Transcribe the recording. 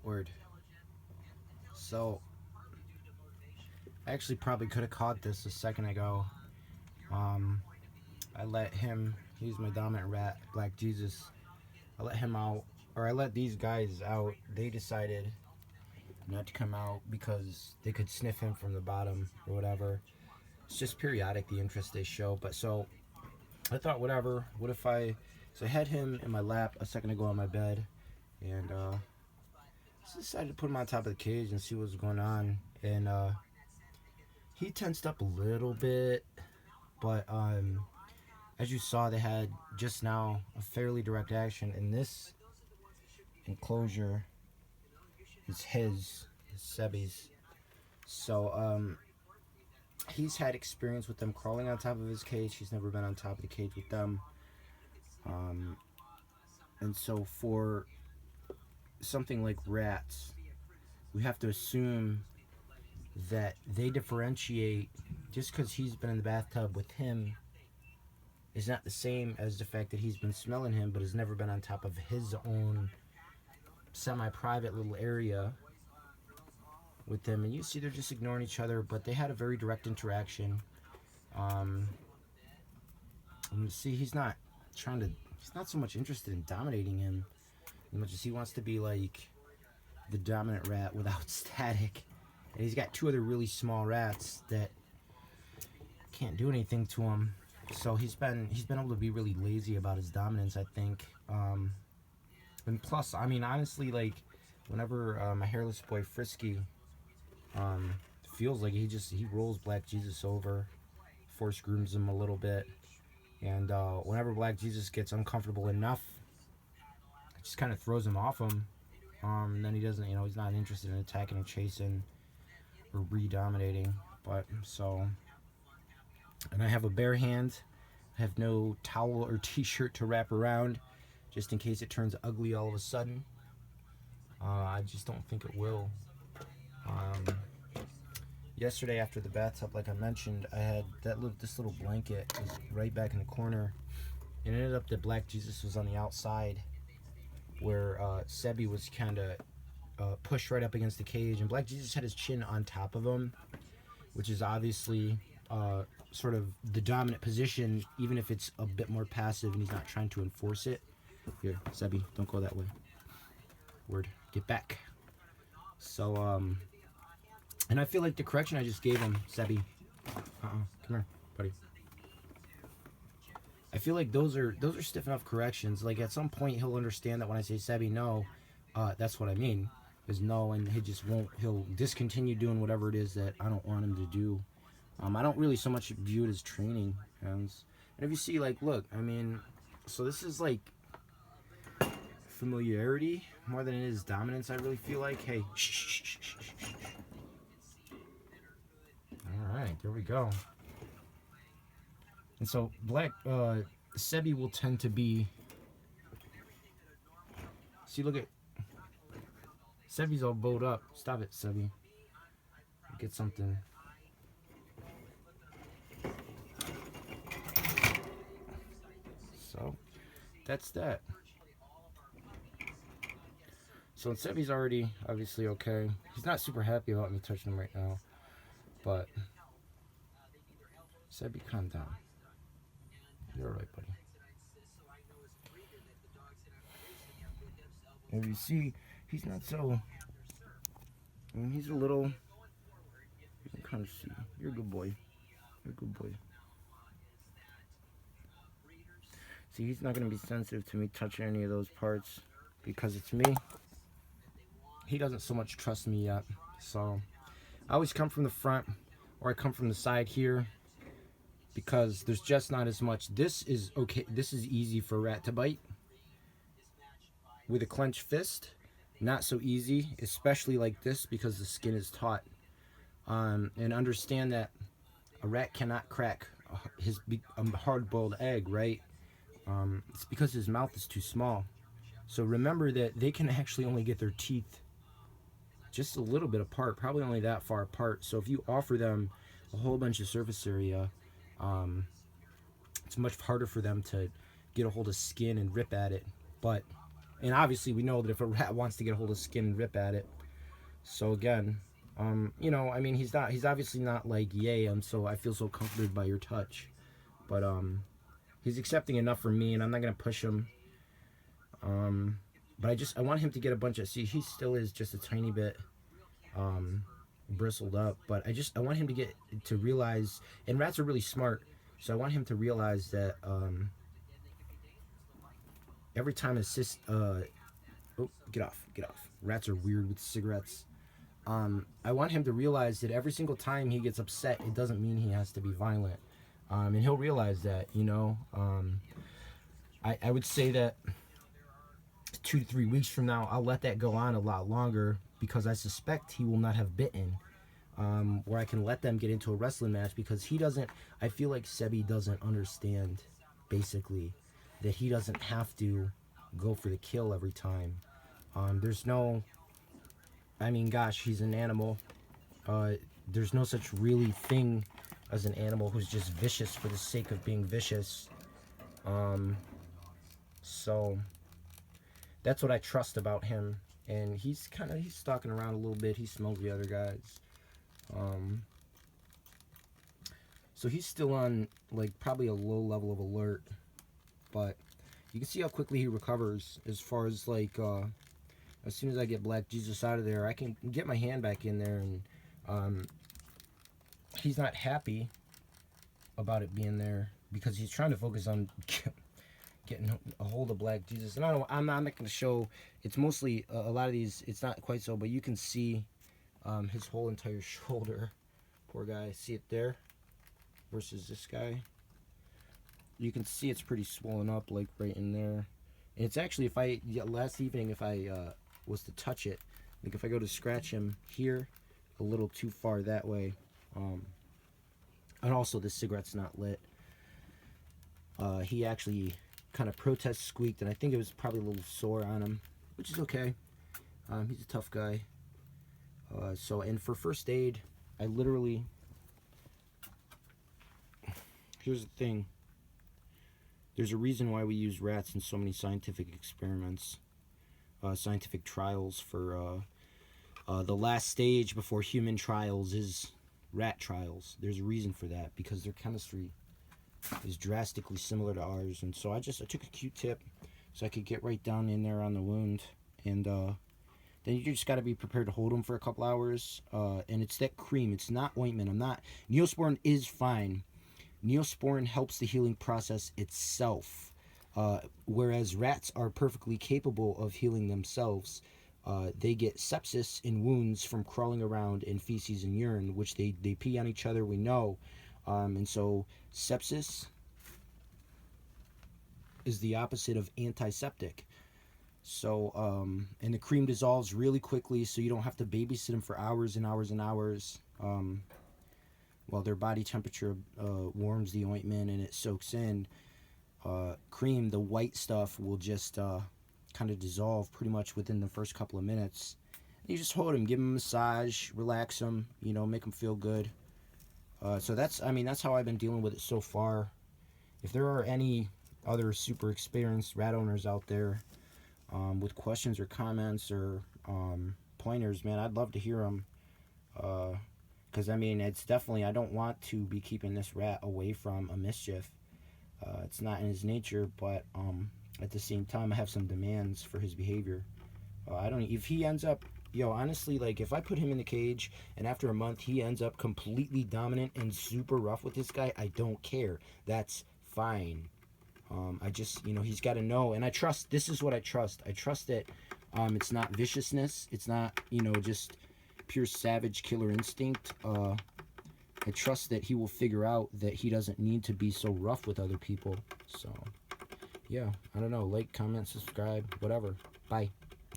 Word. So, I actually probably could have caught this a second ago. Um, I let him, he's my dominant rat, Black Jesus. I let him out, or I let these guys out. They decided not to come out because they could sniff him from the bottom or whatever. It's just periodic the interest they show. But so I thought, whatever. What if I? So I had him in my lap a second ago on my bed, and just decided to put him on top of the cage and see what's going on. And he tensed up a little bit, but as you saw, they had just now a fairly direct action. And this enclosure is his Sebby's. So he's had experience with them crawling on top of his cage. He's never been on top of the cage with them. And so for something like rats, we have to assume that they differentiate. Just because he's been in the bathtub with him is not the same as the fact that he's been smelling him but has never been on top of his own semi-private little area with them. And you see they're just ignoring each other, but they had a very direct interaction. And you see he's not so much interested in dominating him as much as he wants to be like the dominant rat without static. And he's got two other really small rats that can't do anything to him. So he's been able to be really lazy about his dominance, I think. And plus, I mean, honestly, like whenever my hairless boy Frisky feels like he rolls Black Jesus over, force grooms him a little bit, and whenever Black Jesus gets uncomfortable enough, it just kind of throws him off him. Then he doesn't, he's not interested in attacking or chasing or re-dominating. But so, and I have a bare hand. I have no towel or t-shirt to wrap around, just in case it turns ugly all of a sudden. I just don't think it will. Yesterday after the bathtub, like I mentioned, I had this little blanket was right back in the corner. It ended up that Black Jesus was on the outside, where Sebby was kind of pushed right up against the cage, and Black Jesus had his chin on top of him, which is obviously sort of the dominant position, even if it's a bit more passive and he's not trying to enforce it. Here, Sebby, don't go that way. Word, get back. So, and I feel like the correction I just gave him, Sebby, come here, buddy. I feel like those are stiff enough corrections. Like at some point he'll understand that when I say Sebby, no, that's what I mean. Is no, and he'll discontinue doing whatever it is that I don't want him to do. I don't really so much view it as training. And if you see, like, look, I mean, so this is like familiarity more than it is dominance. I really feel like, hey, shh. All right, there we go. And so Sebby will tend to be. See, look at Sebby's all bowed up. Stop it, Sebby. Get something. So that's that. So Sebby's already obviously okay. He's not super happy about me touching him right now, but Sebby, calm down. You're all right, buddy. If you see, he's not so. I mean, he's a little. You can kind of see. You're a good boy. You're a good boy. See, he's not going to be sensitive to me touching any of those parts because it's me. He doesn't so much trust me yet. So I always come from the front or I come from the side here because there's just not as much. This is okay. This is easy for a rat to bite with a clenched fist. Not so easy, especially like this because the skin is taut. And understand that a rat cannot crack a hard-boiled egg, right? It's because his mouth is too small. So remember that they can actually only get their teeth just a little bit apart, probably only that far apart. So if you offer them a whole bunch of surface area, it's much harder for them to get a hold of skin and rip at it. But And obviously we know that if a rat wants to get a hold of skin, rip at it. So again, you know, I mean, he's obviously not like, yay, so I feel so comforted by your touch. But he's accepting enough from me, and I'm not gonna push him. But I want him to get a bunch of, see, he still is just a tiny bit bristled up, but I want him to realize, and rats are really smart, so I want him to realize that every time a oh, get off. Rats are weird with cigarettes. I want him to realize that every single time he gets upset, it doesn't mean he has to be violent. And he'll realize that, you know. I would say that 2 to 3 weeks from now, I'll let that go on a lot longer, because I suspect he will not have bitten. Where I can let them get into a wrestling match, because I feel like Sebby doesn't understand, basically, that he doesn't have to go for the kill every time. There's no, I mean, gosh, he's an animal. There's no such really thing as an animal who's just vicious for the sake of being vicious. So that's what I trust about him. And he's stalking around a little bit. He smells the other guys. So he's still on, like, probably a low level of alert. But you can see how quickly he recovers, as far as, like, as soon as I get Black Jesus out of there, I can get my hand back in there, and he's not happy about it being there, because he's trying to focus on getting a hold of Black Jesus. And I'm not going to show, it's mostly, a lot of these, it's not quite so, but you can see his whole entire shoulder. Poor guy. See it there? Versus this guy. You can see it's pretty swollen up, like right in there. And it's actually, last evening, if I was to touch it, like if I go to scratch him here, a little too far that way. And also, this cigarette's not lit. He actually kind of protest squeaked, and I think it was probably a little sore on him, which is okay. He's a tough guy. And for first aid, I literally, here's the thing. There's a reason why we use rats in so many scientific experiments, scientific trials. For the last stage before human trials is rat trials. There's a reason for that, because their chemistry is drastically similar to ours. And so I took a Q-tip so I could get right down in there on the wound, and then you just got to be prepared to hold them for a couple hours. And it's that cream. It's not ointment. Neosporin is fine. Neosporin helps the healing process itself, whereas rats are perfectly capable of healing themselves. They get sepsis in wounds from crawling around in feces and urine, which they pee on each other, we know. And so sepsis is the opposite of antiseptic. So, and the cream dissolves really quickly, so you don't have to babysit them for hours and hours and hours. While their body temperature warms the ointment and it soaks in. Cream, the white stuff, will just kind of dissolve pretty much within the first couple of minutes. You just hold them, give them a massage, relax them, you know, make them feel good. So that's how I've been dealing with it so far. If there are any other super experienced rat owners out there with questions or comments or pointers, man, I'd love to hear them. Because, I mean, it's definitely, I don't want to be keeping this rat away from a mischief. It's not in his nature, but at the same time, I have some demands for his behavior. If he ends up, honestly, like, if I put him in the cage and after a month he ends up completely dominant and super rough with this guy, I don't care. That's fine. I just, he's got to know, and I trust, this is what I trust. I trust that it's not viciousness. It's not, just pure savage killer instinct. I trust that he will figure out that he doesn't need to be so rough with other people. So, yeah, I don't know. Like, comment, subscribe, whatever. Bye.